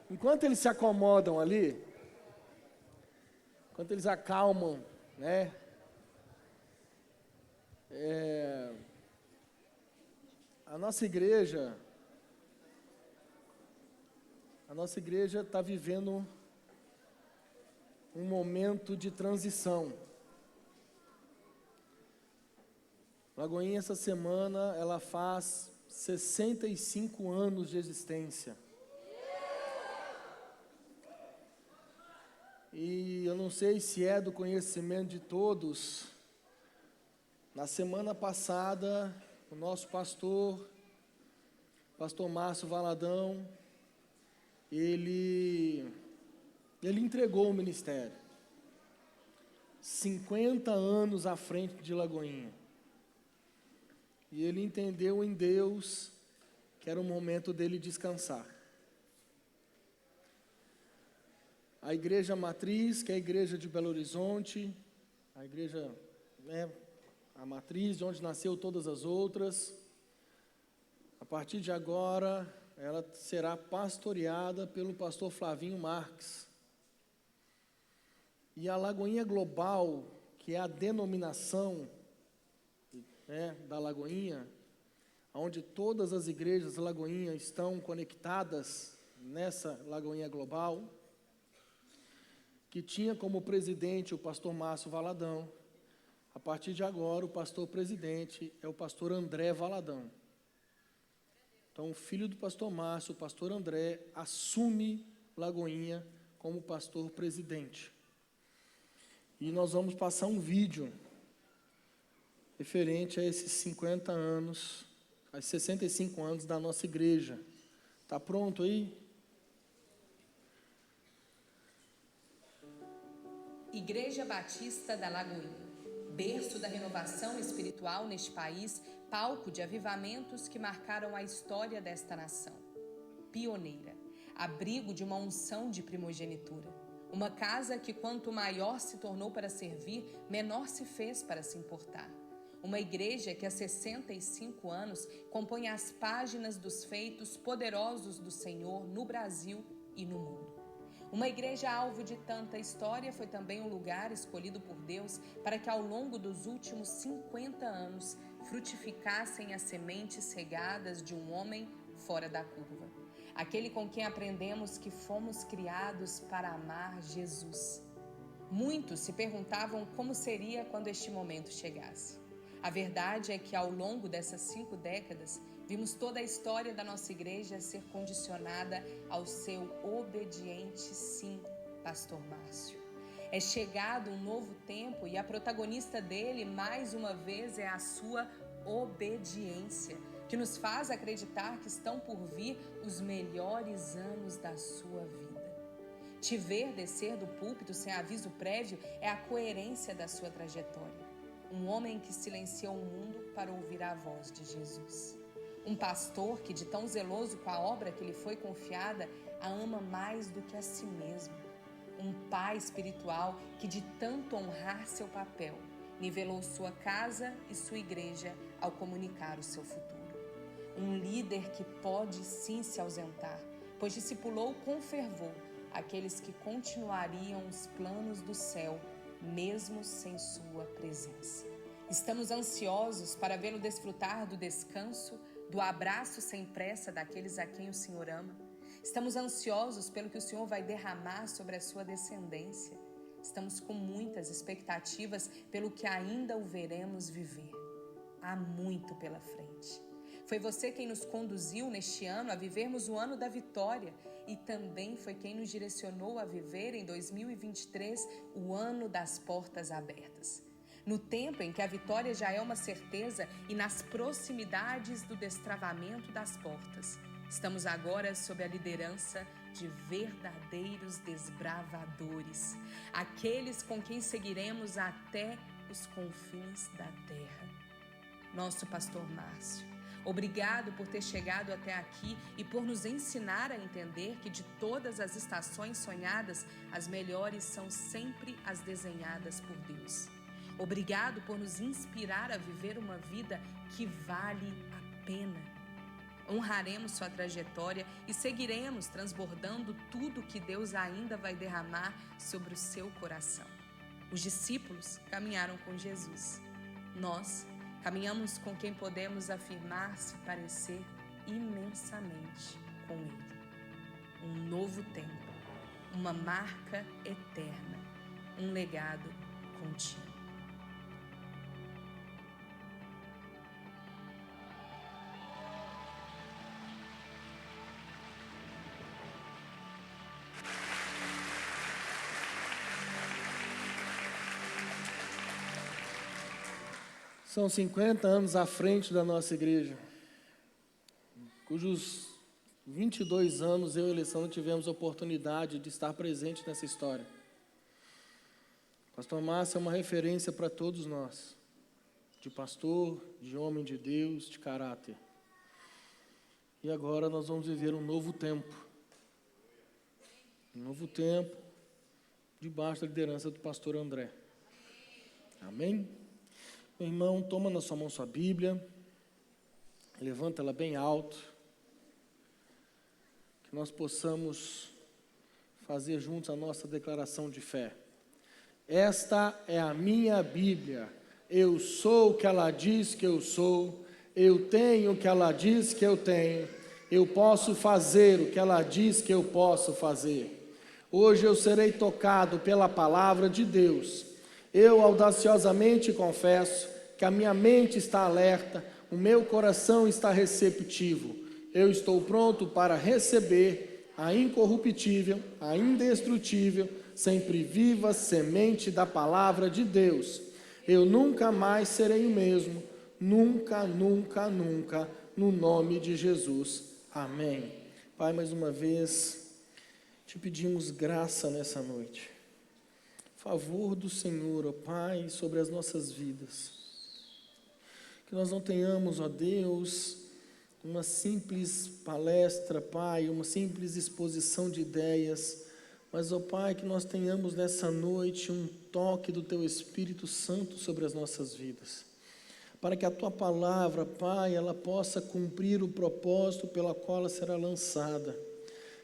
Enquanto eles se acomodam ali, enquanto eles acalmam, né? A nossa igreja está vivendo um momento de transição. Lagoinha, essa semana, ela faz 65 anos de existência. E eu não sei se é do conhecimento de todos, na semana passada, o nosso pastor Márcio Valadão, ele entregou o ministério. 50 anos à frente de Lagoinha. E ele entendeu em Deus que era o momento dele descansar. A igreja matriz, que é a igreja de Belo Horizonte, a igreja, a matriz de onde nasceu todas as outras, a partir de agora, ela será pastoreada pelo pastor Flavinho Marques. E a Lagoinha Global, que é a denominação da Lagoinha, onde todas as igrejas da Lagoinha estão conectadas nessa Lagoinha Global, que tinha como presidente o pastor Márcio Valadão. A partir de agora, o pastor presidente é o pastor André Valadão. Então, o filho do pastor Márcio, o pastor André, assume Lagoinha como pastor presidente. E nós vamos passar um vídeo referente a esses 50 anos, aos 65 anos da nossa igreja. Está pronto aí? Igreja Batista da Lagoinha, berço da renovação espiritual neste país, palco de avivamentos que marcaram a história desta nação. Pioneira, abrigo de uma unção de primogenitura. Uma casa que quanto maior se tornou para servir, menor se fez para se importar. Uma igreja que há 65 anos compõe as páginas dos feitos poderosos do Senhor no Brasil e no mundo. Uma igreja alvo de tanta história foi também um lugar escolhido por Deus para que ao longo dos últimos 50 anos frutificassem as sementes cegadas de um homem fora da curva. Aquele com quem aprendemos que fomos criados para amar Jesus. Muitos se perguntavam como seria quando este momento chegasse. A verdade é que ao longo dessas 5 décadas, vimos toda a história da nossa igreja ser condicionada ao seu obediente sim, pastor Márcio. É chegado um novo tempo e a protagonista dele, mais uma vez, é a sua obediência, que nos faz acreditar que estão por vir os melhores anos da sua vida. Te ver descer do púlpito sem aviso prévio é a coerência da sua trajetória. Um homem que silenciou o mundo para ouvir a voz de Jesus. Um pastor que, de tão zeloso com a obra que lhe foi confiada, a ama mais do que a si mesmo. Um pai espiritual que, de tanto honrar seu papel, nivelou sua casa e sua igreja ao comunicar o seu futuro. Um líder que pode sim se ausentar, pois discipulou com fervor aqueles que continuariam os planos do céu, mesmo sem sua presença. Estamos ansiosos para vê-lo desfrutar do descanso, do abraço sem pressa daqueles a quem o Senhor ama. Estamos ansiosos pelo que o Senhor vai derramar sobre a sua descendência. Estamos com muitas expectativas pelo que ainda o veremos viver. Há muito pela frente. Foi você quem nos conduziu neste ano a vivermos o ano da vitória e também foi quem nos direcionou a viver em 2023 o ano das portas abertas. No tempo em que a vitória já é uma certeza e nas proximidades do destravamento das portas, estamos agora sob a liderança de verdadeiros desbravadores, aqueles com quem seguiremos até os confins da terra. Nosso pastor Márcio, obrigado por ter chegado até aqui e por nos ensinar a entender que de todas as estações sonhadas, as melhores são sempre as desenhadas por Deus. Obrigado por nos inspirar a viver uma vida que vale a pena. honraremos sua trajetória e seguiremos transbordando tudo que Deus ainda vai derramar sobre o seu coração. Os discípulos caminharam com Jesus. Nós caminhamos com quem podemos afirmar se parecer imensamente com Ele. Um novo tempo, uma marca eterna, um legado contínuo. São 50 anos à frente da nossa igreja, cujos 22 anos eu e a Alessandra tivemos a oportunidade de estar presente nessa história. Pastor Márcio é uma referência para todos nós, de pastor, de homem de Deus, de caráter. E agora nós vamos viver um novo tempo. Um novo tempo, debaixo da liderança do pastor André. Amém? Meu irmão, toma na sua mão sua Bíblia, levanta ela bem alto, que nós possamos fazer juntos a nossa declaração de fé. Esta é a minha Bíblia, eu sou o que ela diz que eu sou, eu tenho o que ela diz que eu tenho, eu posso fazer o que ela diz que eu posso fazer. Hoje eu serei tocado pela palavra de Deus. Eu audaciosamente confesso que a minha mente está alerta, o meu coração está receptivo. Eu estou pronto para receber a incorruptível, a indestrutível, sempre viva semente da palavra de Deus. Eu nunca mais serei o mesmo, nunca, nunca, nunca, no nome de Jesus. Amém. Pai, mais uma vez, te pedimos graça nessa noite. Favor do Senhor, ó Pai, sobre as nossas vidas. Que nós não tenhamos, ó Deus, uma simples palestra, Pai, uma simples exposição de ideias, mas, ó Pai, que nós tenhamos nessa noite um toque do Teu Espírito Santo sobre as nossas vidas. Para que a Tua palavra, Pai, ela possa cumprir o propósito pela qual ela será lançada.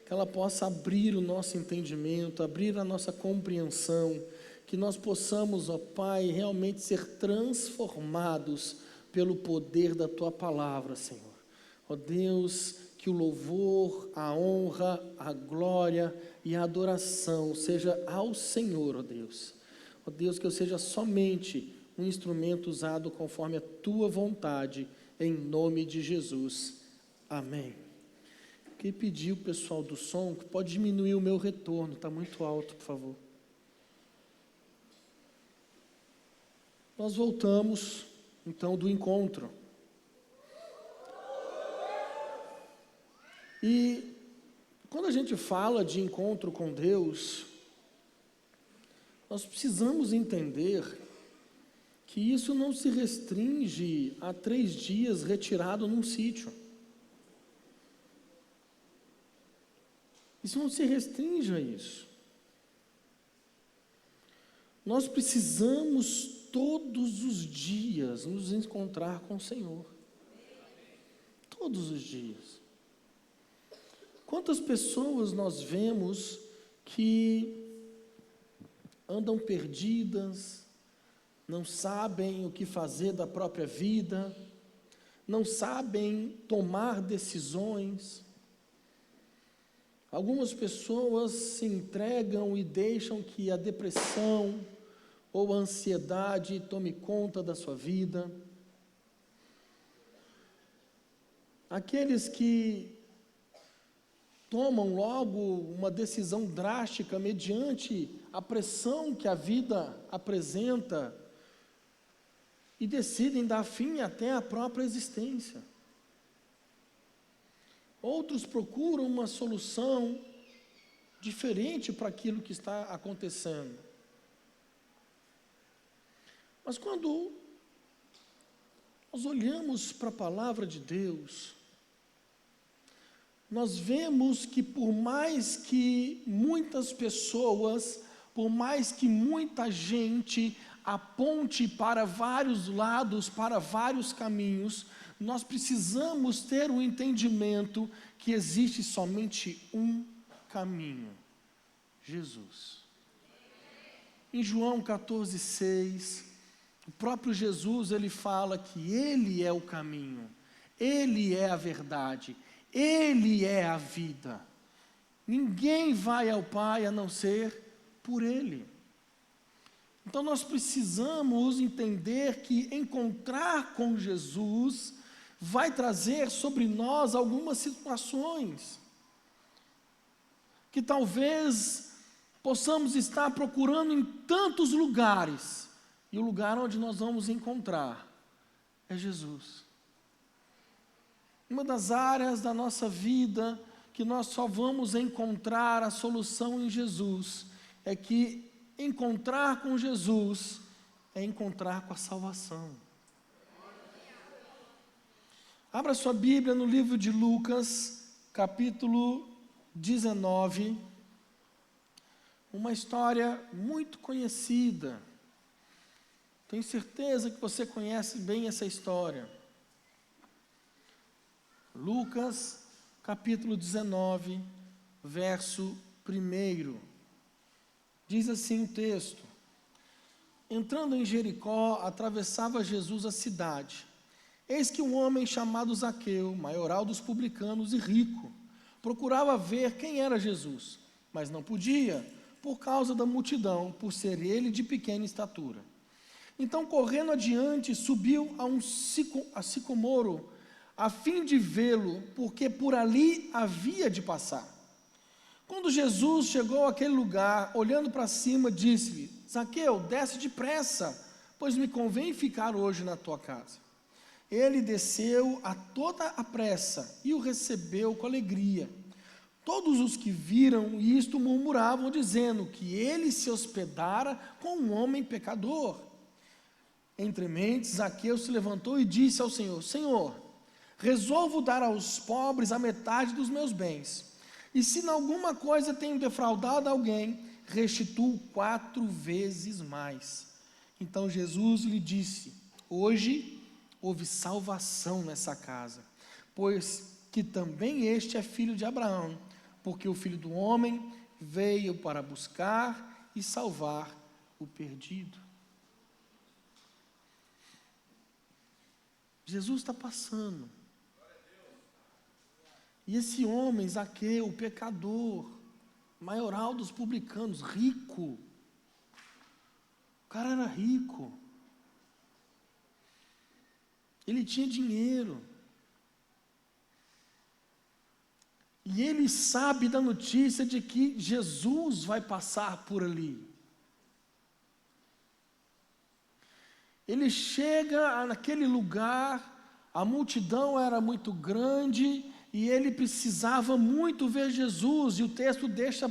Que ela possa abrir o nosso entendimento, abrir a nossa compreensão, que nós possamos, ó Pai, realmente ser transformados pelo poder da Tua palavra, Senhor. Ó Deus, que o louvor, a honra, a glória e a adoração seja ao Senhor, ó Deus. Ó Deus, que eu seja somente um instrumento usado conforme a Tua vontade, em nome de Jesus. Amém. Quem pediu, o pessoal do som, que pode diminuir o meu retorno, está muito alto, por favor. Nós voltamos, então, do encontro. E, quando a gente fala de encontro com Deus, nós precisamos entender que isso não se restringe a 3 dias retirado num sítio. Isso não se restringe a isso. Nós precisamos todos os dias nos encontrar com o Senhor. Todos os dias. Quantas pessoas nós vemos que andam perdidas, não sabem o que fazer da própria vida, não sabem tomar decisões. Algumas pessoas se entregam e deixam que a depressão ou a ansiedade tome conta da sua vida. Aqueles que tomam logo uma decisão drástica mediante a pressão que a vida apresenta e decidem dar fim até à própria existência. Outros procuram uma solução diferente para aquilo que está acontecendo. Mas quando nós olhamos para a palavra de Deus, nós vemos que por mais que muitas pessoas, por mais que muita gente aponte para vários lados, para vários caminhos, nós precisamos ter um entendimento que existe somente um caminho: Jesus. Em João 14,6, o próprio Jesus, ele fala que Ele é o caminho, Ele é a verdade, Ele é a vida. Ninguém vai ao Pai a não ser por Ele. Então nós precisamos entender que encontrar com Jesus vai trazer sobre nós algumas situações que talvez possamos estar procurando em tantos lugares, e o lugar onde nós vamos encontrar é Jesus. Uma das áreas da nossa vida que nós só vamos encontrar a solução em Jesus é que encontrar com Jesus é encontrar com a salvação. Abra sua Bíblia no livro de Lucas, capítulo 19, uma história muito conhecida. Tenho certeza que você conhece bem essa história. Lucas, capítulo 19, verso 1. Diz assim o texto: entrando em Jericó, atravessava Jesus a cidade. Eis que um homem chamado Zaqueu, maioral dos publicanos e rico, procurava ver quem era Jesus, mas não podia, por causa da multidão, por ser ele de pequena estatura. Então, correndo adiante, subiu a sicomoro, a fim de vê-lo, porque por ali havia de passar. Quando Jesus chegou àquele lugar, olhando para cima, disse-lhe: Zaqueu, desce depressa, pois me convém ficar hoje na tua casa. Ele desceu a toda a pressa e o recebeu com alegria. Todos os que viram isto murmuravam, dizendo que ele se hospedara com um homem pecador. Entre mentes, Zaqueu se levantou e disse ao Senhor: Senhor, resolvo dar aos pobres a metade dos meus bens. E se em alguma coisa tenho defraudado alguém, restituo 4 vezes mais. Então Jesus lhe disse: hoje houve salvação nessa casa, pois que também este é filho de Abraão, porque o Filho do Homem veio para buscar e salvar o perdido. Jesus está passando. E esse homem, Zaqueu, pecador, maioral dos publicanos, rico. O cara era rico. Ele tinha dinheiro. E ele sabe da notícia de que Jesus vai passar por ali. Ele chega naquele lugar, a multidão era muito grande e ele precisava muito ver Jesus. E o texto deixa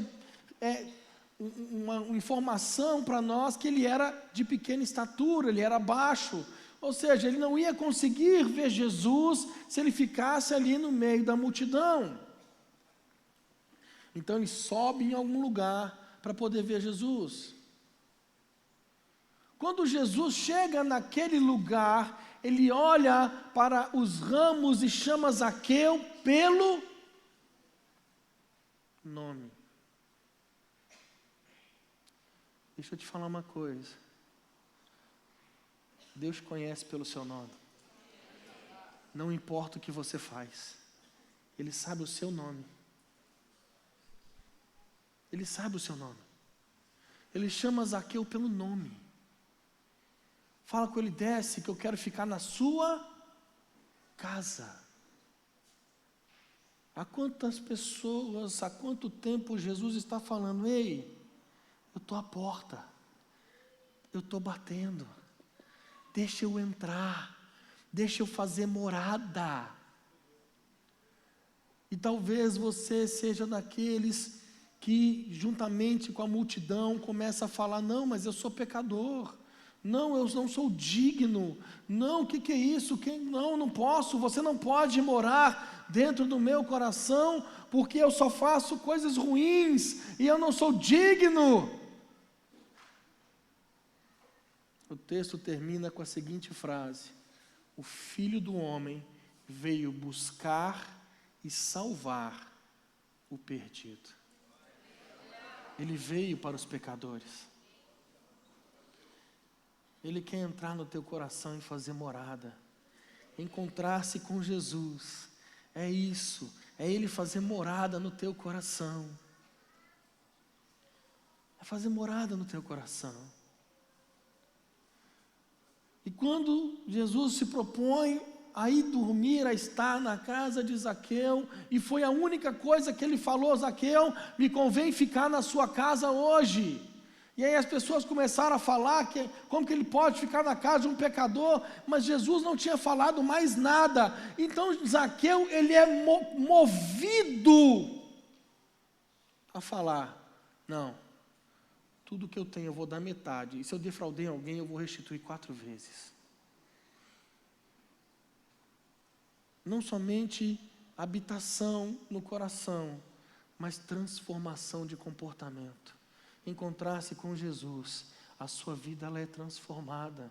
uma informação para nós que ele era de pequena estatura, ele era baixo. Ou seja, ele não ia conseguir ver Jesus se ele ficasse ali no meio da multidão. Então ele sobe em algum lugar para poder ver Jesus. Quando Jesus chega naquele lugar, ele olha para os ramos e chama Zaqueu pelo nome. Deixa eu te falar uma coisa. Deus conhece pelo seu nome. Não importa o que você faz, Ele sabe o seu nome. Ele sabe o seu nome. Ele chama Zaqueu pelo nome. Fala com ele: desce, que eu quero ficar na sua casa. Há quantas pessoas, há quanto tempo Jesus está falando: ei, eu estou à porta, eu estou batendo, deixa eu entrar, deixa eu fazer morada. E talvez você seja daqueles que, juntamente com a multidão, começa a falar: não, mas eu sou pecador, não, eu não sou digno, não, o que é isso? Não posso, você não pode morar dentro do meu coração, porque eu só faço coisas ruins, e eu não sou digno. O texto termina com a seguinte frase: o Filho do Homem veio buscar e salvar o perdido. Ele veio para os pecadores. Ele quer entrar no teu coração e fazer morada. Encontrar-se com Jesus. É isso. É Ele fazer morada no teu coração. É fazer morada no teu coração. E quando Jesus se propõe a ir dormir, a estar na casa de Zaqueu, e foi a única coisa que ele falou: Zaqueu, me convém ficar na sua casa hoje. E aí as pessoas começaram a falar que como que ele pode ficar na casa de um pecador, mas Jesus não tinha falado mais nada. Então Zaqueu, ele é movido a falar: não, tudo que eu tenho eu vou dar metade, e se eu defraudei alguém eu vou restituir 4 vezes. Não somente habitação no coração, mas transformação de comportamento. Encontrar-se com Jesus, a sua vida ela é transformada.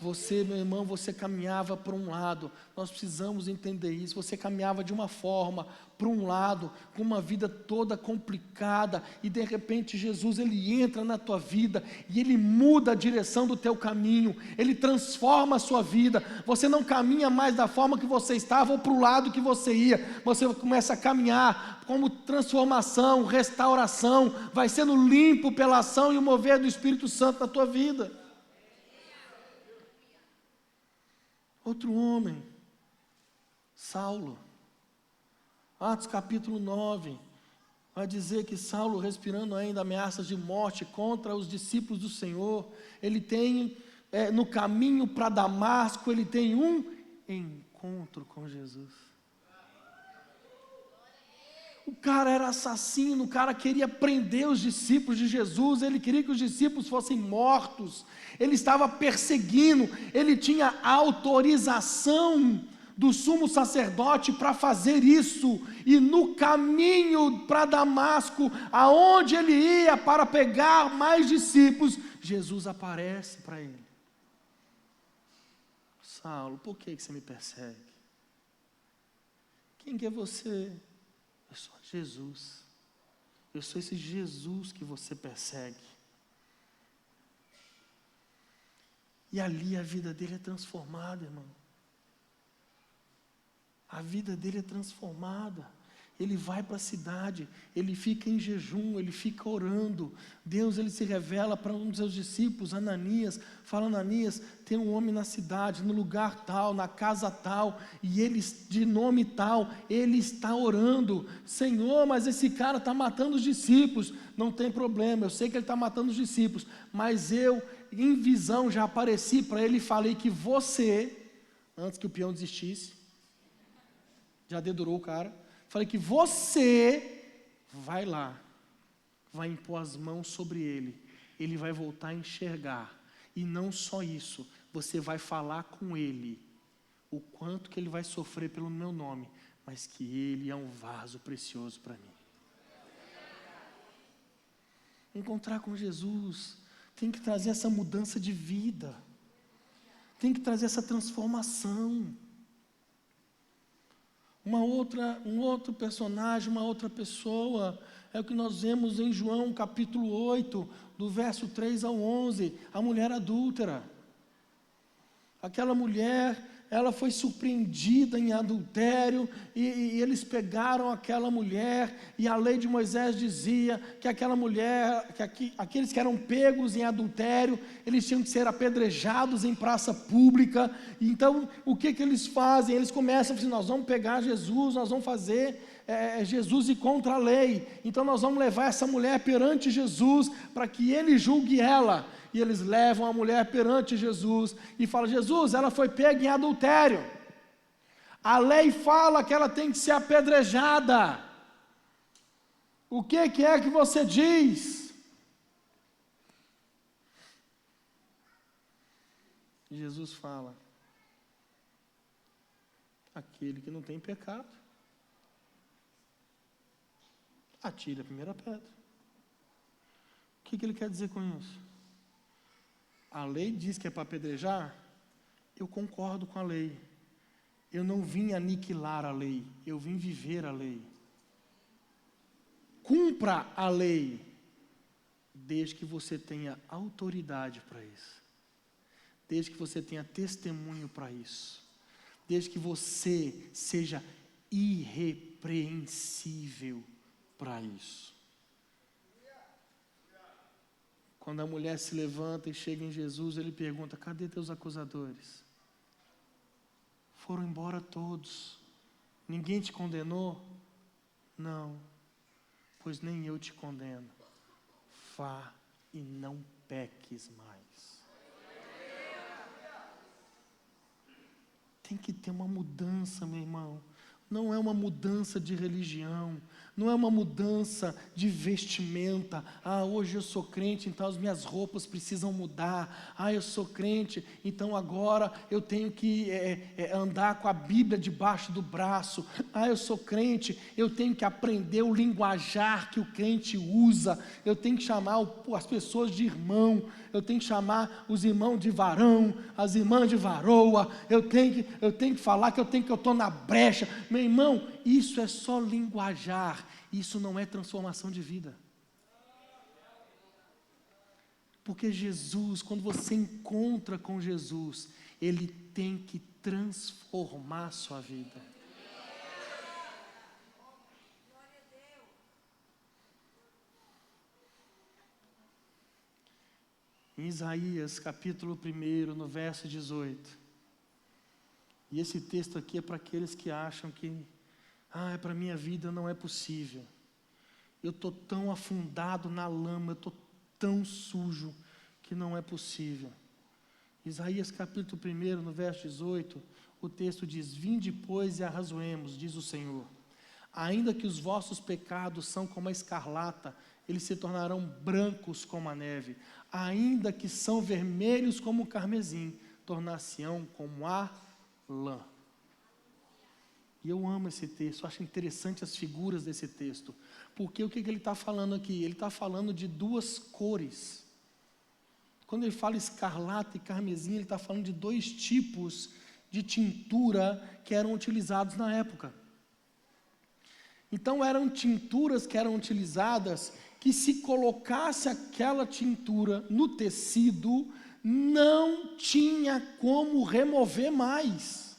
Você, meu irmão, você caminhava para um lado, nós precisamos entender isso, você caminhava de uma forma, para um lado, com uma vida toda complicada, e de repente Jesus, Ele entra na tua vida, e Ele muda a direção do teu caminho, Ele transforma a sua vida, você não caminha mais da forma que você estava, ou para o lado que você ia, você começa a caminhar como transformação, restauração, vai sendo limpo pela ação e o mover do Espírito Santo na tua vida. Outro homem, Saulo, Atos capítulo 9, vai dizer que Saulo, respirando ainda ameaças de morte contra os discípulos do Senhor, ele tem, no caminho para Damasco, ele tem um encontro com Jesus. O cara era assassino, o cara queria prender os discípulos de Jesus, ele queria que os discípulos fossem mortos, ele estava perseguindo, ele tinha autorização do sumo sacerdote para fazer isso, e no caminho para Damasco, aonde ele ia para pegar mais discípulos, Jesus aparece para ele: Saulo, por que você me persegue? Quem que é você? Eu sou Jesus. Eu sou esse Jesus que você persegue. E ali a vida dele é transformada, irmão. A vida dele é transformada. Ele vai para a cidade, ele fica em jejum, ele fica orando. Deus, ele se revela para um dos seus discípulos, Ananias, fala: Ananias, tem um homem na cidade, no lugar tal, na casa tal, e ele, de nome tal, ele está orando. Senhor, mas esse cara está matando os discípulos. Não tem problema, eu sei que ele está matando os discípulos, mas eu, em visão, já apareci para ele e falei que você, antes que o peão desistisse, já dedurou o cara, falei que você vai lá, vai impor as mãos sobre ele, ele vai voltar a enxergar, e não só isso, você vai falar com ele, o quanto que ele vai sofrer pelo meu nome, mas que ele é um vaso precioso para mim. Encontrar com Jesus tem que trazer essa mudança de vida, tem que trazer essa transformação. Um outro personagem, uma outra pessoa, é o que nós vemos em João capítulo 8, do verso 3 ao 11, a mulher adúltera. Aquela mulher, ela foi surpreendida em adultério, e eles pegaram aquela mulher, e a lei de Moisés dizia que aquela mulher, aqueles que eram pegos em adultério, eles tinham que ser apedrejados em praça pública. Então, o que eles fazem? Eles começam a dizer: nós vamos pegar Jesus, nós vamos fazer Jesus ir contra a lei, então nós vamos levar essa mulher perante Jesus, para que ele julgue ela. E eles levam a mulher perante Jesus, e falam: Jesus, ela foi pega em adultério, a lei fala que ela tem que ser apedrejada, o que é que você diz? E Jesus fala: aquele que não tem pecado, atire a primeira pedra. O que ele quer dizer com isso? a lei diz que é para apedrejar, eu concordo com a lei. Eu não vim aniquilar a lei, eu vim viver a lei. Cumpra a lei, desde que você tenha autoridade para isso. Desde que você tenha testemunho para isso. Desde que você seja irrepreensível para isso. Quando a mulher se levanta e chega em Jesus, ele pergunta: cadê teus acusadores? Foram embora todos. Ninguém te condenou? Não, pois nem eu te condeno. Vá e não peques mais. Tem que ter uma mudança, meu irmão. Não é uma mudança de religião, não é uma mudança de vestimenta. Ah, hoje eu sou crente, então as minhas roupas precisam mudar. Ah, eu sou crente, então agora eu tenho que andar com a Bíblia debaixo do braço. Ah, eu sou crente, eu tenho que aprender o linguajar que o crente usa. Eu tenho que chamar as pessoas de irmão. Eu tenho que chamar os irmãos de varão, as irmãs de varoa. Eu tenho que falar que eu estou na brecha. Meu irmão, isso é só linguajar, isso não é transformação de vida. Porque Jesus, quando você encontra com Jesus, Ele tem que transformar a sua vida. Em Isaías, capítulo 1, no verso 18. E esse texto aqui é para aqueles que acham que, para a minha vida não é possível. Eu estou tão afundado na lama, eu estou tão sujo, que não é possível. Isaías capítulo 1, no verso 18, o texto diz: vinde, pois, e arrazoemos, diz o Senhor. Ainda que os vossos pecados são como a escarlata, eles se tornarão brancos como a neve. Ainda que são vermelhos como o carmesim, tornar-se-ão como a lã. E eu amo esse texto, acho interessante as figuras desse texto, porque o que ele está falando aqui? Ele está falando de duas cores. Quando ele fala escarlata e carmesim, ele está falando de dois tipos de tintura que eram utilizados na época. Então eram tinturas que eram utilizadas, que se colocasse aquela tintura no tecido, não tinha como remover mais.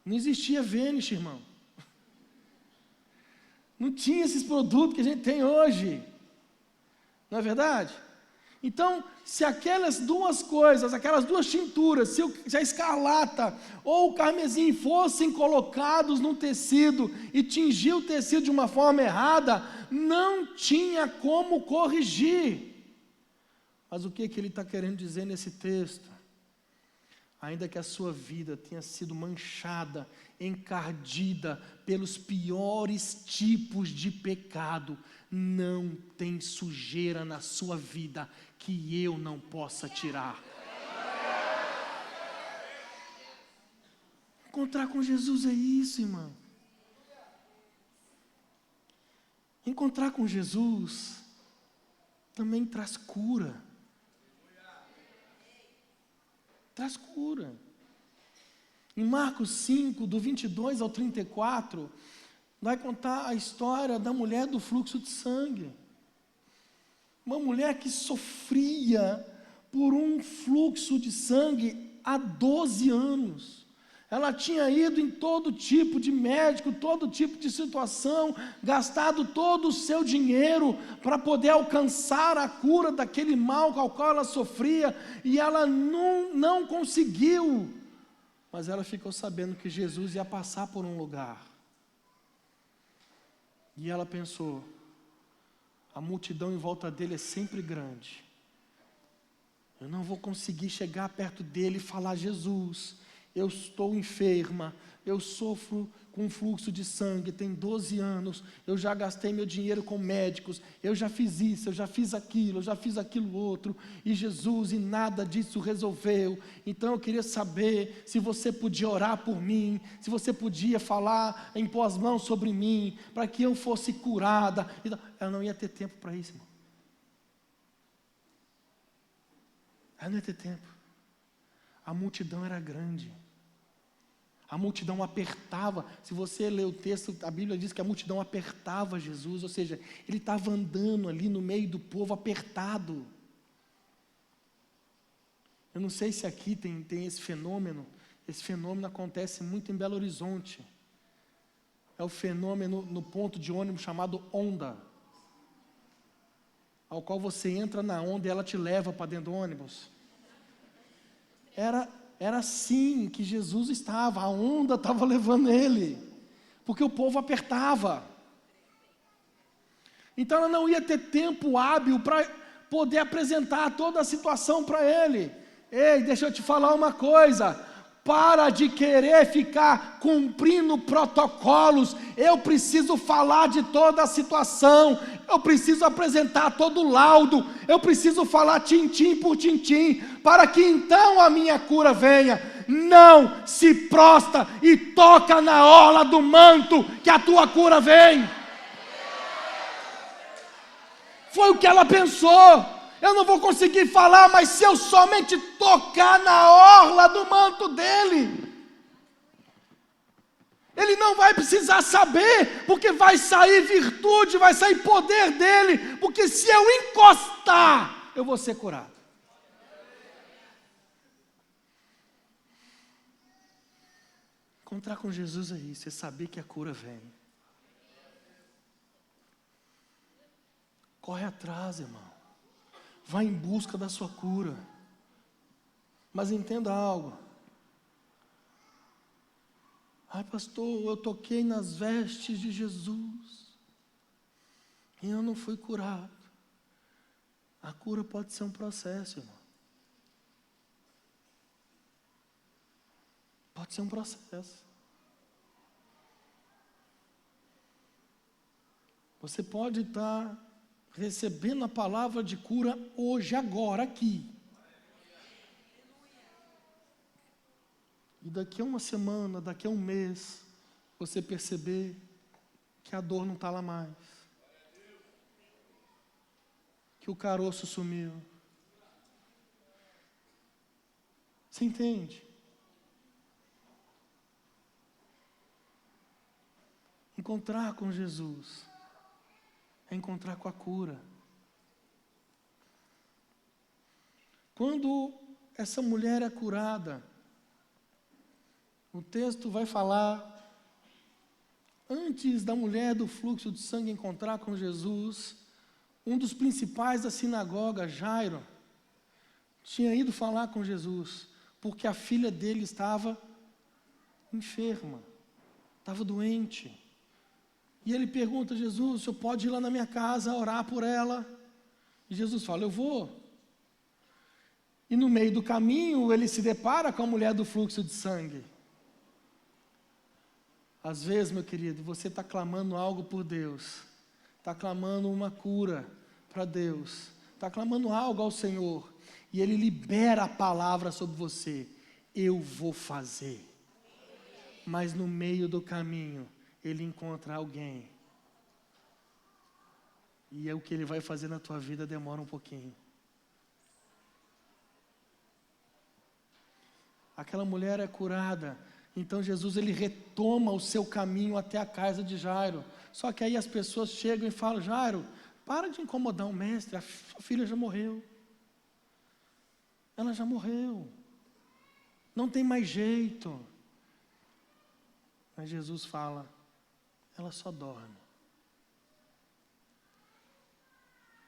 Não existia Vanish, irmão. Não tinha esses produtos que a gente tem hoje. Não é verdade? Então, se aquelas duas coisas, aquelas duas tinturas, se a escarlata ou o carmesim fossem colocados no tecido e tingir o tecido de uma forma errada, não tinha como corrigir. Mas o que ele está querendo dizer nesse texto? Ainda que a sua vida tenha sido manchada, encardida pelos piores tipos de pecado, não tem sujeira na sua vida que eu não possa tirar. Encontrar com Jesus é isso, irmão. Encontrar com Jesus também traz cura. Traz cura. Em Marcos 5, do 22 ao 34, vai contar a história da mulher do fluxo de sangue. Uma mulher que sofria por um fluxo de sangue há 12 anos. Ela tinha ido em todo tipo de médico, todo tipo de situação, gastado todo o seu dinheiro para poder alcançar a cura daquele mal ao qual ela sofria, e ela não conseguiu. Mas ela ficou sabendo que Jesus ia passar por um lugar. E ela pensou: a multidão em volta dele é sempre grande. Eu não vou conseguir chegar perto dele e falar: Jesus, eu estou enferma, eu sofro com fluxo de sangue, tem 12 anos, eu já gastei meu dinheiro com médicos, eu já fiz isso, eu já fiz aquilo outro, e Jesus, e nada disso resolveu. Então eu queria saber se você podia orar por mim, se você podia falar, impor as mãos sobre mim, para que eu fosse curada. Então, ela não ia ter tempo para isso, irmão. Aí não ia ter tempo. A multidão era grande. A multidão apertava. Se você ler o texto, a Bíblia diz que a multidão apertava Jesus, ou seja, ele estava andando ali no meio do povo apertado. Eu não sei se aqui tem esse fenômeno. Esse fenômeno acontece muito em Belo Horizonte. É o fenômeno no ponto de ônibus chamado onda, ao qual você entra na onda e ela te leva para dentro do ônibus. Era assim que Jesus estava, a onda estava levando ele, porque o povo apertava. Então ela não ia ter tempo hábil para poder apresentar toda a situação para ele. Ei, deixa eu te falar uma coisa, para de querer ficar cumprindo protocolos. Eu preciso falar de toda a situação, eu preciso apresentar todo o laudo, eu preciso falar tintim por tintim, para que então a minha cura venha. Não, se prostra e toca na orla do manto, que a tua cura vem. Foi o que ela pensou. Eu não vou conseguir falar, mas se eu somente tocar na orla do manto dele, ele não vai precisar saber, porque vai sair virtude, vai sair poder dele, porque se eu encostar, eu vou ser curado. Encontrar com Jesus é isso, é saber que a cura vem. Corre atrás, irmão. Vai em busca da sua cura. Mas entenda algo. Ai, pastor, eu toquei nas vestes de Jesus e eu não fui curado. A cura pode ser um processo, irmão. Pode ser um processo. Você pode estar recebendo a palavra de cura hoje, agora, aqui. E daqui a uma semana, daqui a um mês, você perceber que a dor não está lá mais. Que o caroço sumiu. Você entende? Encontrar com Jesus é encontrar com a cura. Quando essa mulher é curada, o texto vai falar, antes da mulher do fluxo de sangue encontrar com Jesus, um dos principais da sinagoga, Jairo, tinha ido falar com Jesus, porque a filha dele estava enferma, estava doente. E ele pergunta a Jesus, o senhor pode ir lá na minha casa orar por ela? E Jesus fala, eu vou. E no meio do caminho, ele se depara com a mulher do fluxo de sangue. Às vezes, meu querido, você está clamando algo por Deus, está clamando uma cura para Deus, está clamando algo ao Senhor, e Ele libera a palavra sobre você, eu vou fazer. Mas no meio do caminho, Ele encontra alguém, e o que Ele vai fazer na tua vida demora um pouquinho. Aquela mulher é curada, então Jesus ele retoma o seu caminho até a casa de Jairo. Só que aí as pessoas chegam e falam, Jairo, para de incomodar o mestre, a sua filha já morreu. Ela já morreu. Não tem mais jeito. Mas Jesus fala, ela só dorme.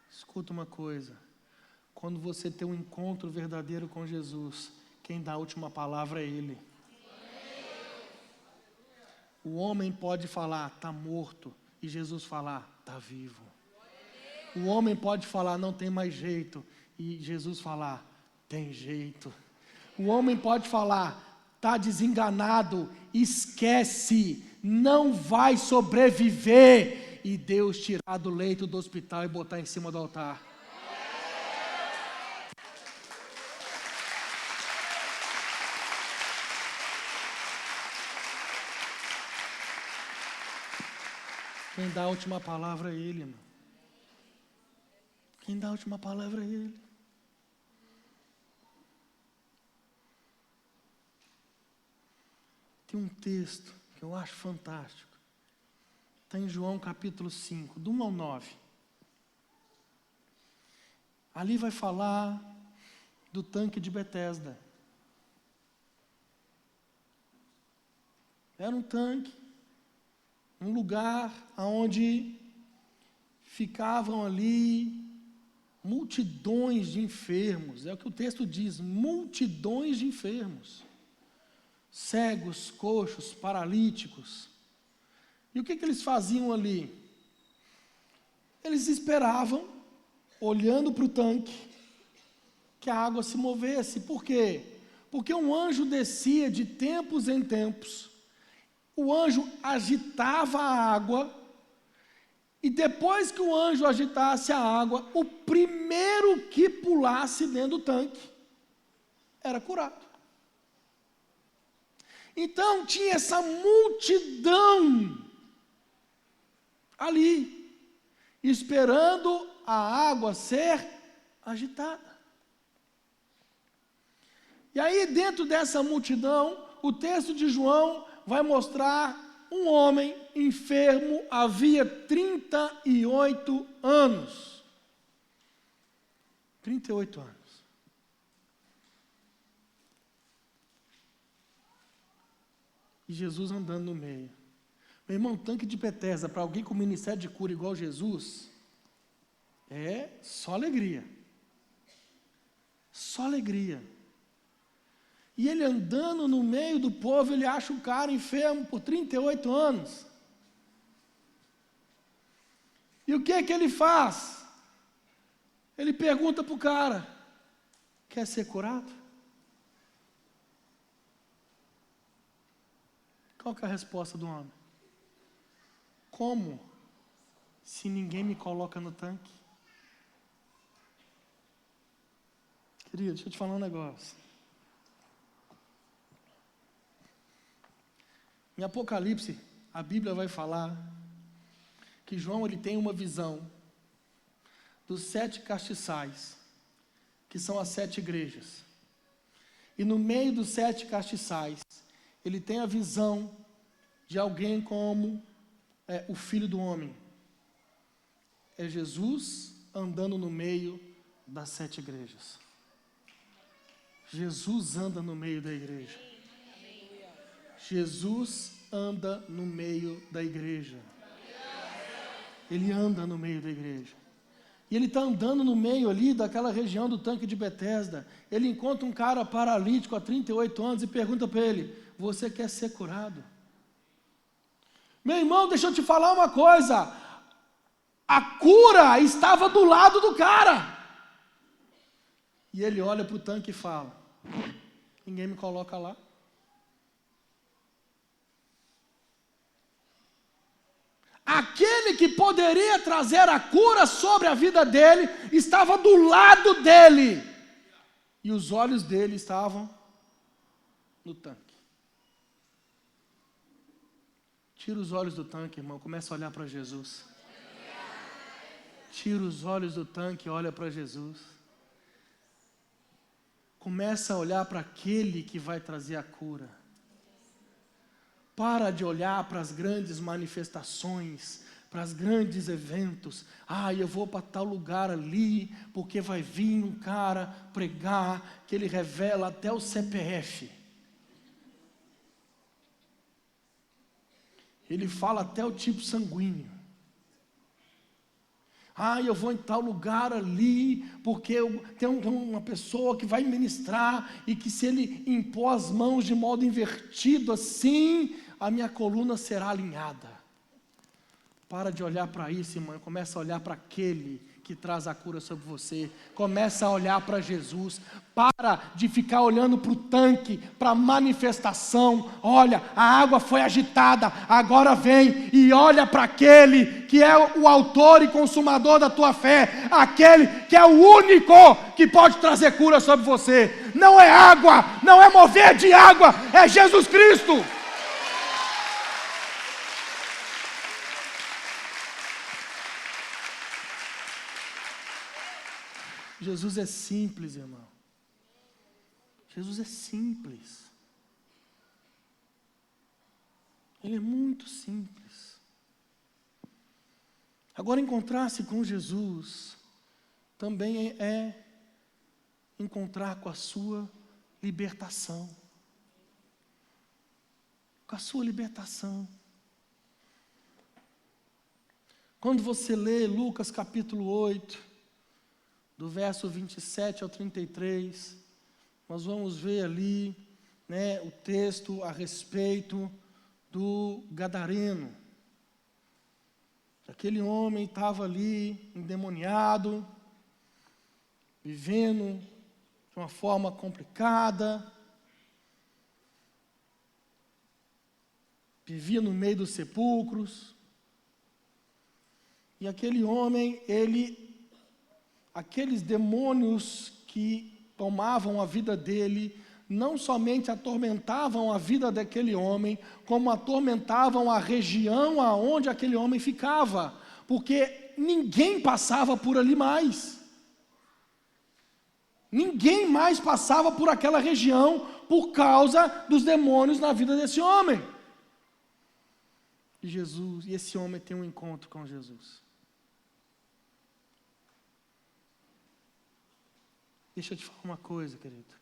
Escuta uma coisa, quando você tem um encontro verdadeiro com Jesus, quem dá a última palavra é Ele. O homem pode falar, está morto, e Jesus falar, está vivo. O homem pode falar, não tem mais jeito, e Jesus falar, tem jeito. O homem pode falar, está desenganado, esquece, não vai sobreviver, e Deus tirar do leito do hospital e botar em cima do altar. Quem dá a última palavra é Ele, irmão. Quem dá a última palavra é Ele. aqui um texto que eu acho fantástico. Está em João capítulo 5, do 1 ao 9. Ali vai falar do tanque de Betesda. Era um tanque, um lugar onde ficavam ali multidões de enfermos. É o que o texto diz, multidões de enfermos. Cegos, coxos, paralíticos. E o que eles faziam ali? Eles esperavam, olhando para o tanque, que a água se movesse. Por quê? Porque um anjo descia de tempos em tempos, o anjo agitava a água, e depois que o anjo agitasse a água, o primeiro que pulasse dentro do tanque era curado. Então tinha essa multidão ali, esperando a água ser agitada. E aí, dentro dessa multidão, o texto de João vai mostrar um homem enfermo havia 38 anos. 38 anos. E Jesus andando no meio. Meu irmão, tanque de Betesda, para alguém com ministério de cura igual Jesus, é só alegria. Só alegria. E ele andando no meio do povo, ele acha um cara enfermo por 38 anos. E o que é que ele faz? Ele pergunta para o cara, quer ser curado? Qual que é a resposta do homem? Como? Se ninguém me coloca no tanque? Querido, deixa eu te falar um negócio. Em Apocalipse, a Bíblia vai falar que João ele tem uma visão dos 7 castiçais, que são as 7 igrejas. E no meio dos 7 castiçais, ele tem a visão de alguém como o Filho do Homem. É Jesus andando no meio das 7 igrejas. Jesus anda no meio da igreja. Jesus anda no meio da igreja. Ele anda no meio da igreja. E ele está andando no meio ali daquela região do tanque de Betesda. Ele encontra um cara paralítico há 38 anos e pergunta para ele, você quer ser curado? Meu irmão, deixa eu te falar uma coisa. A cura estava do lado do cara. E ele olha para o tanque e fala, ninguém me coloca lá. Aquele que poderia trazer a cura sobre a vida dele, estava do lado dele. E os olhos dele estavam no tanque. Tira os olhos do tanque, irmão, começa a olhar para Jesus. Tira os olhos do tanque e olha para Jesus. Começa a olhar para aquele que vai trazer a cura. Para de olhar para as grandes manifestações, para os grandes eventos. Eu vou para tal lugar ali, porque vai vir um cara pregar, que ele revela até o CPF. Ele fala até o tipo sanguíneo. Eu vou em tal lugar ali, porque tem uma pessoa que vai ministrar, e que se ele impor as mãos de modo invertido assim, a minha coluna será alinhada. Para de olhar para isso, irmão, começa a olhar para aquele que traz a cura sobre você. Começa a olhar para Jesus. Para de ficar olhando para o tanque, para a manifestação. Olha, a água foi agitada, agora vem e olha para aquele que é o autor e consumador da tua fé, aquele que é o único que pode trazer cura sobre você. Não é água, não é mover de água, é Jesus Cristo. Jesus é simples, irmão. Jesus é simples. Ele é muito simples. Agora, encontrar-se com Jesus também é encontrar com a sua libertação. Com a sua libertação. Quando você lê Lucas capítulo 8, do verso 27 ao 33, nós vamos ver ali, o texto a respeito do gadareno. Aquele homem estava ali, endemoniado, vivendo de uma forma complicada, vivia no meio dos sepulcros, e aquele homem, aqueles demônios que tomavam a vida dele, não somente atormentavam a vida daquele homem, como atormentavam a região aonde aquele homem ficava, porque ninguém passava por ali mais. Ninguém mais passava por aquela região por causa dos demônios na vida desse homem. E esse homem tem um encontro com Jesus. Deixa eu te falar uma coisa, querido.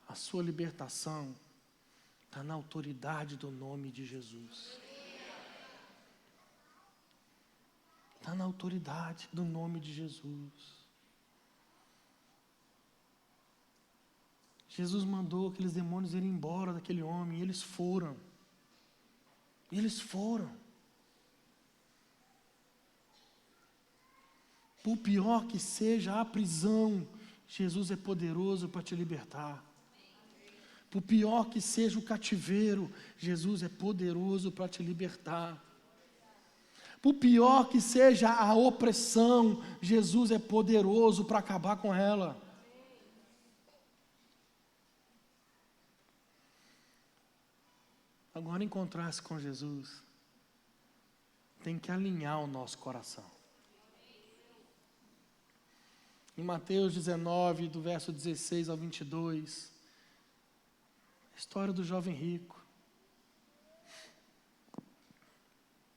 A sua libertação está na autoridade do nome de Jesus. Está na autoridade do nome de Jesus. Jesus mandou aqueles demônios irem embora daquele homem, e eles foram. Eles foram. Por pior que seja a prisão, Jesus é poderoso para te libertar. Por pior que seja o cativeiro, Jesus é poderoso para te libertar. Por pior que seja a opressão, Jesus é poderoso para acabar com ela. Agora, encontrar-se com Jesus tem que alinhar o nosso coração. Em Mateus 19, do verso 16 ao 22, a história do jovem rico.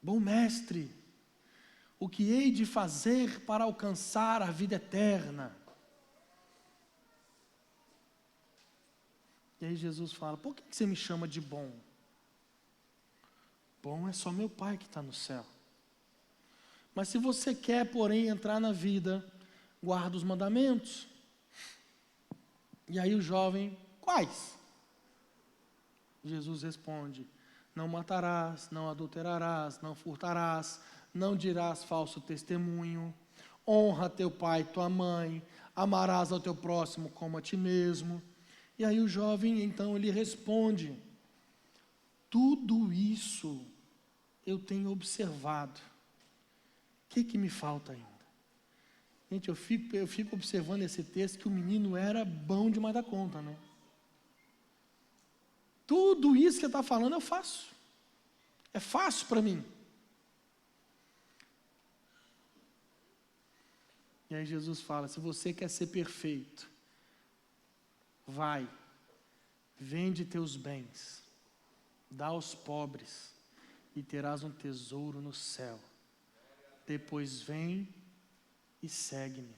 Bom mestre, o que hei de fazer para alcançar a vida eterna? E aí Jesus fala, por que você me chama de bom? Bom é só meu Pai que está no céu. Mas se você quer, porém, entrar na vida, guarda os mandamentos. E aí o jovem, quais? Jesus responde, não matarás, não adulterarás, não furtarás, não dirás falso testemunho, honra teu pai e tua mãe, amarás ao teu próximo como a ti mesmo. E aí o jovem, então, ele responde, tudo isso eu tenho observado. O que me falta ainda? Gente, eu fico observando esse texto que o menino era bom demais da conta, né? Tudo isso que ele está falando eu faço. É fácil para mim. E aí Jesus fala, se você quer ser perfeito, vai, vende teus bens, dá aos pobres, e terás um tesouro no céu. Depois vem e segue-me.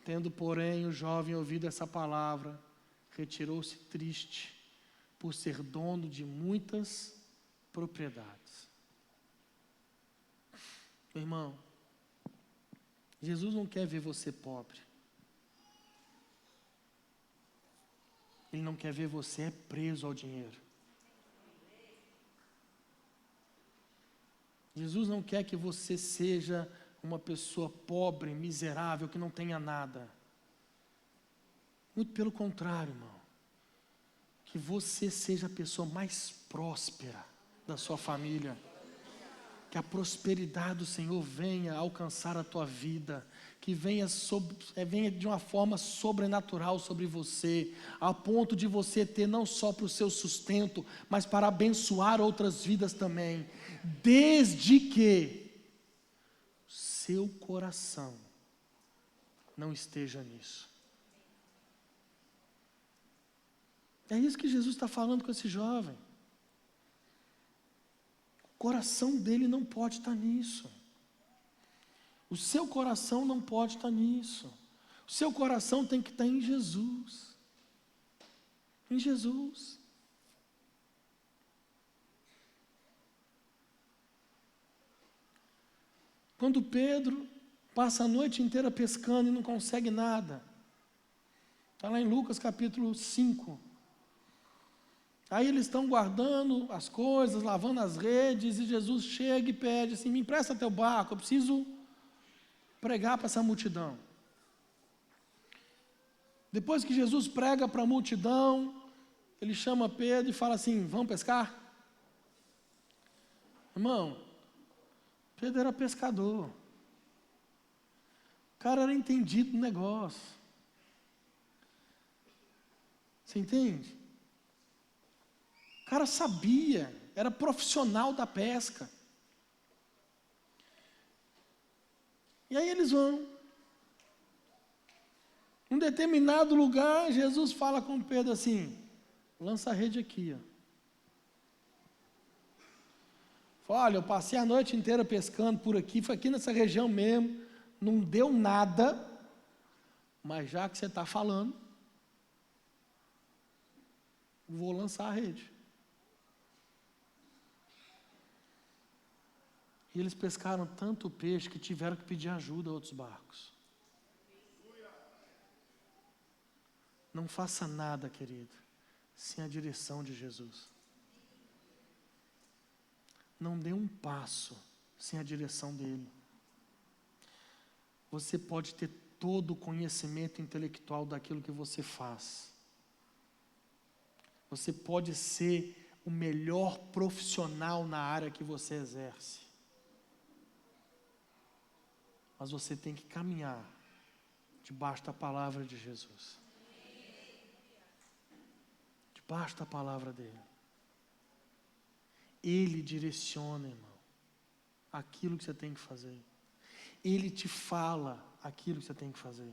Tendo, porém, o jovem ouvido essa palavra, retirou-se triste, por ser dono de muitas propriedades. Meu irmão, Jesus não quer ver você pobre. Ele não quer ver você preso ao dinheiro. Jesus não quer que você seja uma pessoa pobre, miserável, que não tenha nada. Muito pelo contrário, irmão. Que você seja a pessoa mais próspera da sua família. Que a prosperidade do Senhor venha alcançar a tua vida. Que venha de uma forma sobrenatural sobre você. A ponto de você ter não só para o seu sustento, mas para abençoar outras vidas também. Desde que seu coração não esteja nisso. É isso que Jesus está falando com esse jovem. O coração dele não pode estar nisso. O seu coração não pode estar nisso. O seu coração tem que estar em Jesus. Em Jesus. Quando Pedro passa a noite inteira pescando e não consegue nada. Está lá em Lucas capítulo 5. Aí eles estão guardando as coisas, lavando as redes, e Jesus chega e pede assim, me empresta teu barco, eu preciso pregar para essa multidão. Depois que Jesus prega para a multidão, ele chama Pedro e fala assim, vamos pescar? Irmão, Pedro era pescador. O cara era entendido no negócio. Você entende? O cara sabia, era profissional da pesca. E aí eles vão. Em um determinado lugar, Jesus fala com Pedro assim, lança a rede aqui, ó. Olha, eu passei a noite inteira pescando por aqui, foi aqui nessa região mesmo, não deu nada, mas já que você está falando, vou lançar a rede. E eles pescaram tanto peixe que tiveram que pedir ajuda a outros barcos. Não faça nada, querido, sem a direção de Jesus. Não dê um passo sem a direção dele. Você pode ter todo o conhecimento intelectual daquilo que você faz. Você pode ser o melhor profissional na área que você exerce. Mas você tem que caminhar debaixo da palavra de Jesus. Debaixo da palavra dele. Ele direciona, irmão, aquilo que você tem que fazer. Ele te fala aquilo que você tem que fazer.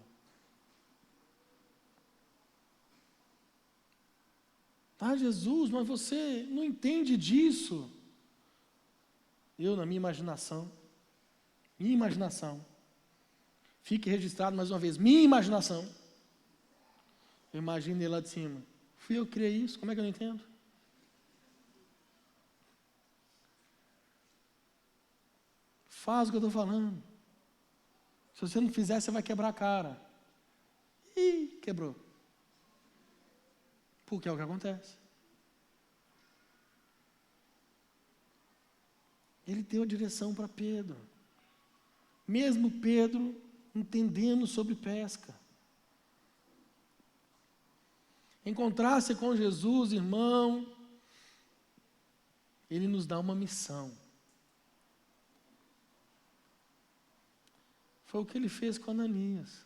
Tá, Jesus, mas você não entende disso. Eu, na minha imaginação, fique registrado mais uma vez, minha imaginação, eu imagino ele lá de cima. Fui eu que criei isso, como é que eu não entendo? Faz o que eu estou falando. Se você não fizer, você vai quebrar a cara. Ih, quebrou. Porque é o que acontece. Ele deu a direção para Pedro. Mesmo Pedro entendendo sobre pesca. Encontrar-se com Jesus, irmão, ele nos dá uma missão. Foi o que ele fez com Ananias.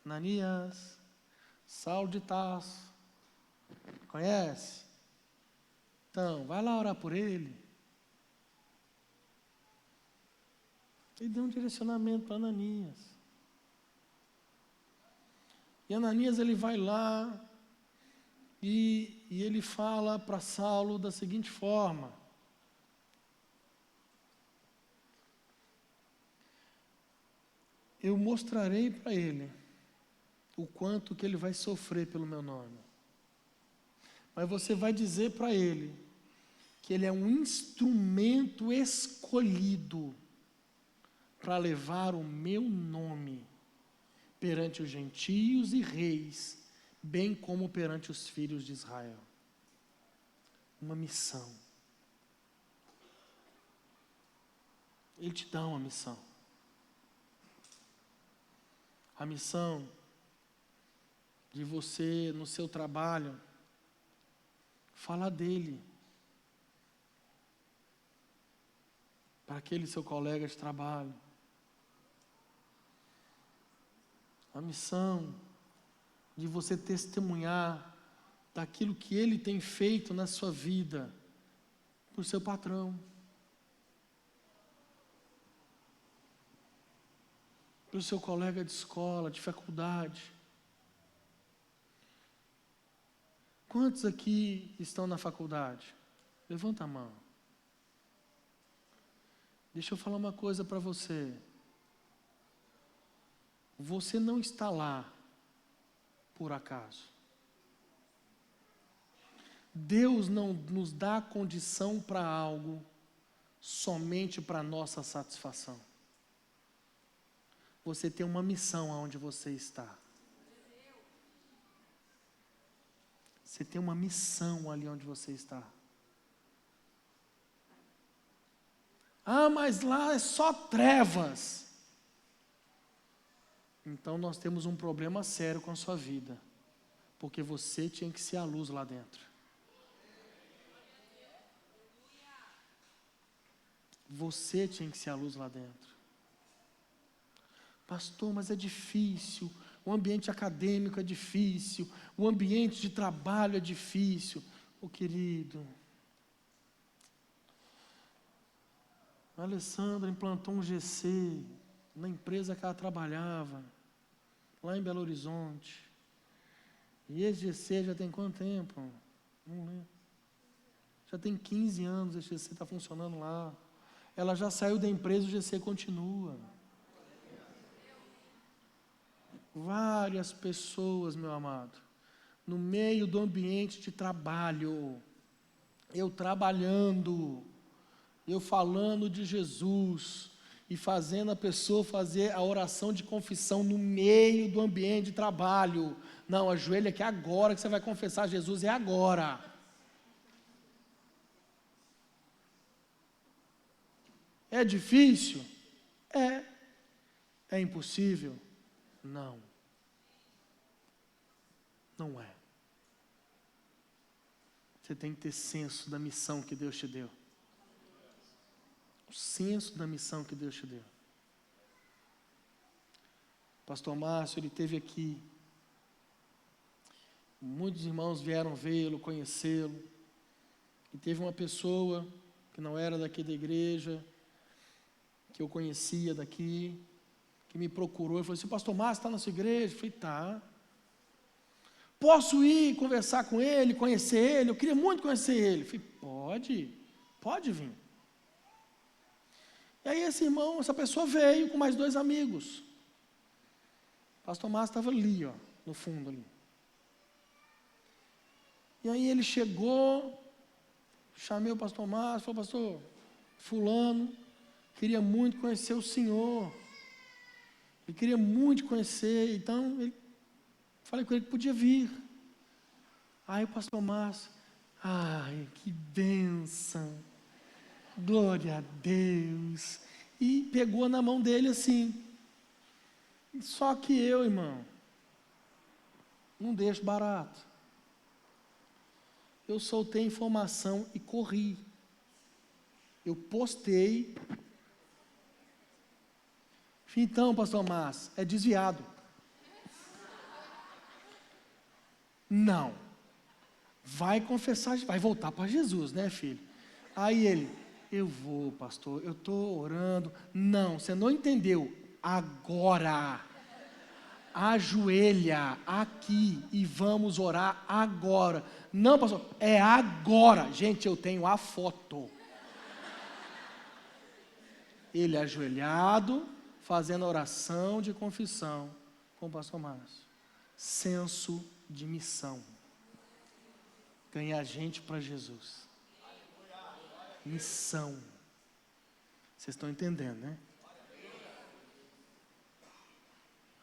Ananias, Saulo de Tarso, conhece? Então, vai lá orar por ele. Ele deu um direcionamento para Ananias. E Ananias, ele vai lá e ele fala para Saulo da seguinte forma: eu mostrarei para ele o quanto que ele vai sofrer pelo meu nome. Mas você vai dizer para ele que ele é um instrumento escolhido para levar o meu nome perante os gentios e reis, bem como perante os filhos de Israel. Uma missão. Ele te dá uma missão. A missão de você, no seu trabalho, falar dele para aquele seu colega de trabalho. A missão de você testemunhar daquilo que ele tem feito na sua vida para o seu patrão, para o seu colega de escola, de faculdade. Quantos aqui estão na faculdade? Levanta a mão. Deixa eu falar uma coisa para você. Você não está lá por acaso. Deus não nos dá condição para algo somente para nossa satisfação. Você tem uma missão aonde você está. Você tem uma missão ali onde você está. Ah, mas lá é só trevas. Então nós temos um problema sério com a sua vida. Porque você tinha que ser a luz lá dentro. Você tinha que ser a luz lá dentro. Pastor, mas é difícil. O ambiente acadêmico é difícil. O ambiente de trabalho é difícil. Ô querido, a Alessandra implantou um GC na empresa que ela trabalhava, lá em Belo Horizonte. E esse GC já tem quanto tempo? Não lembro. Já tem 15 anos esse GC está funcionando lá. Ela já saiu da empresa, o GC continua. Várias pessoas, meu amado, no meio do ambiente de trabalho, eu trabalhando, eu falando de Jesus e fazendo a pessoa fazer a oração de confissão no meio do ambiente de trabalho. Não, ajoelha aqui agora que você vai confessar Jesus, é agora. É difícil? É. É impossível? Não. Não é. Você tem que ter senso da missão que Deus te deu. O senso da missão que Deus te deu. Pastor Márcio, ele esteve aqui. Muitos irmãos vieram vê-lo, conhecê-lo. E teve uma pessoa que não era daqui da igreja, que eu conhecia daqui, que me procurou e falou assim: Pastor Márcio, está na sua igreja? Eu falei: tá. Posso ir conversar com ele, conhecer ele? Eu queria muito conhecer ele. Eu falei: pode vir. E aí essa pessoa veio com mais 2 amigos. Pastor Márcio estava ali, ó, no fundo ali. E aí ele chegou, chamei o pastor Márcio, falou: pastor, fulano, queria muito conhecer o senhor. Ele queria muito conhecer, então falei com ele que podia vir. Aí o pastor Márcio, ai, que bênção, glória a Deus, e pegou na mão dele assim. Só que eu, irmão, não deixo barato. Eu soltei informação e corri. Eu postei. Então, pastor Márcio, é desviado. Não. Vai confessar, vai voltar para Jesus, né, filho? Aí ele: eu vou, pastor, eu estou orando. Não, você não entendeu. Agora. Ajoelha aqui e vamos orar agora. Não, pastor, é agora. Gente, eu tenho a foto. Ele ajoelhado, fazendo oração de confissão com o pastor Márcio. Senso de missão. Ganhar gente para Jesus. Missão. Vocês estão entendendo, né?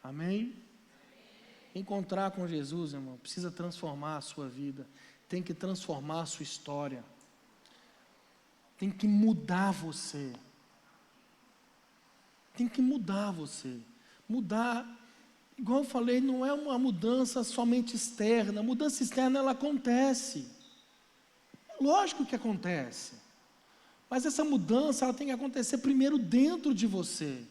Amém? Encontrar com Jesus, irmão, precisa transformar a sua vida. Tem que transformar a sua história. Tem que mudar você. Tem que mudar você. Mudar, igual eu falei, não é uma mudança somente externa. A mudança externa, ela acontece. É lógico que acontece. Mas essa mudança, ela tem que acontecer primeiro dentro de você.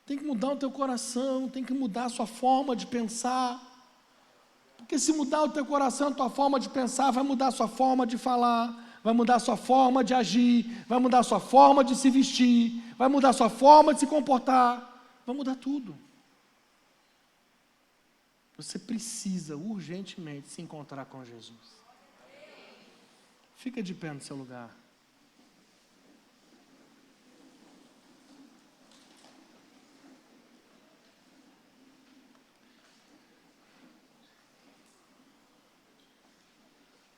Tem que mudar o teu coração, tem que mudar a sua forma de pensar. Porque se mudar o teu coração, a tua forma de pensar, vai mudar a sua forma de falar, vai mudar a sua forma de agir, vai mudar a sua forma de se vestir, vai mudar a sua forma de se comportar, vai mudar tudo. Você precisa urgentemente se encontrar com Jesus. Fica de pé no seu lugar.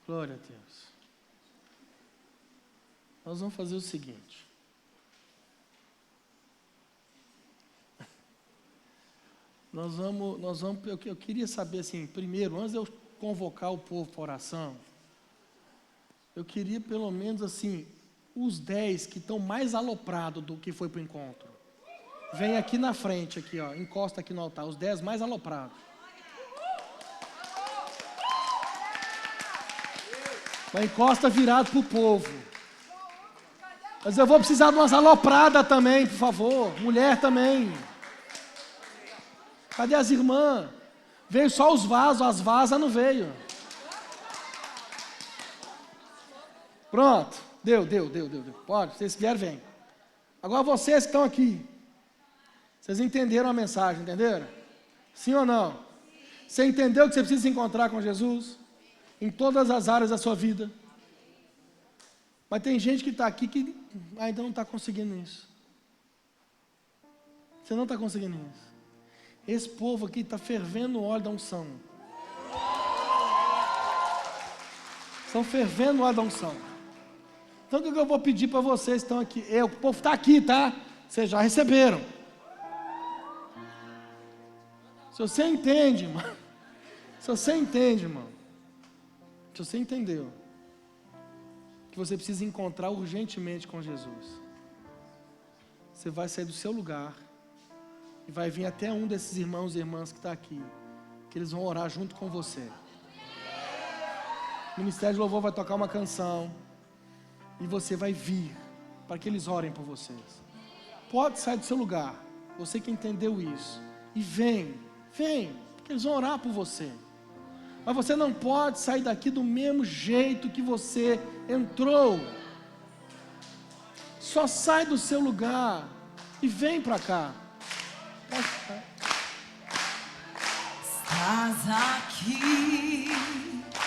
Glória a Deus. Nós vamos fazer o seguinte. Eu queria saber assim, primeiro, antes de eu convocar o povo para oração, eu queria pelo menos assim, os 10 que estão mais aloprados do que foi para o encontro. Vem aqui na frente, aqui, ó, encosta aqui no altar, os 10 mais aloprados. Mas encosta virado para o povo. Mas eu vou precisar de umas alopradas também, por favor. Mulher também. Cadê as irmãs? Veio só os vasos, as vasas não veio. Pronto. Deu. Pode, vocês vieram, vem. Agora vocês que estão aqui. Vocês entenderam a mensagem, entenderam? Sim ou não? Você entendeu que você precisa se encontrar com Jesus? Em todas as áreas da sua vida. Mas tem gente que está aqui que ainda não está conseguindo isso. Você não está conseguindo isso. Esse povo aqui está fervendo o óleo da unção. Estão fervendo o óleo da unção. Então o que eu vou pedir para vocês que estão aqui? O povo está aqui, tá? Vocês já receberam. Se você entende, irmão. Se você entende, irmão. Se você entendeu que você precisa encontrar urgentemente com Jesus, você vai sair do seu lugar e vai vir até um desses irmãos e irmãs que está aqui, que eles vão orar junto com você. O Ministério de Louvor vai tocar uma canção e você vai vir para que eles orem por vocês. Pode sair do seu lugar, você que entendeu isso, e vem, porque eles vão orar por você. Mas você não pode sair daqui do mesmo jeito que você entrou. Só sai do seu lugar e vem para cá. Estás aqui.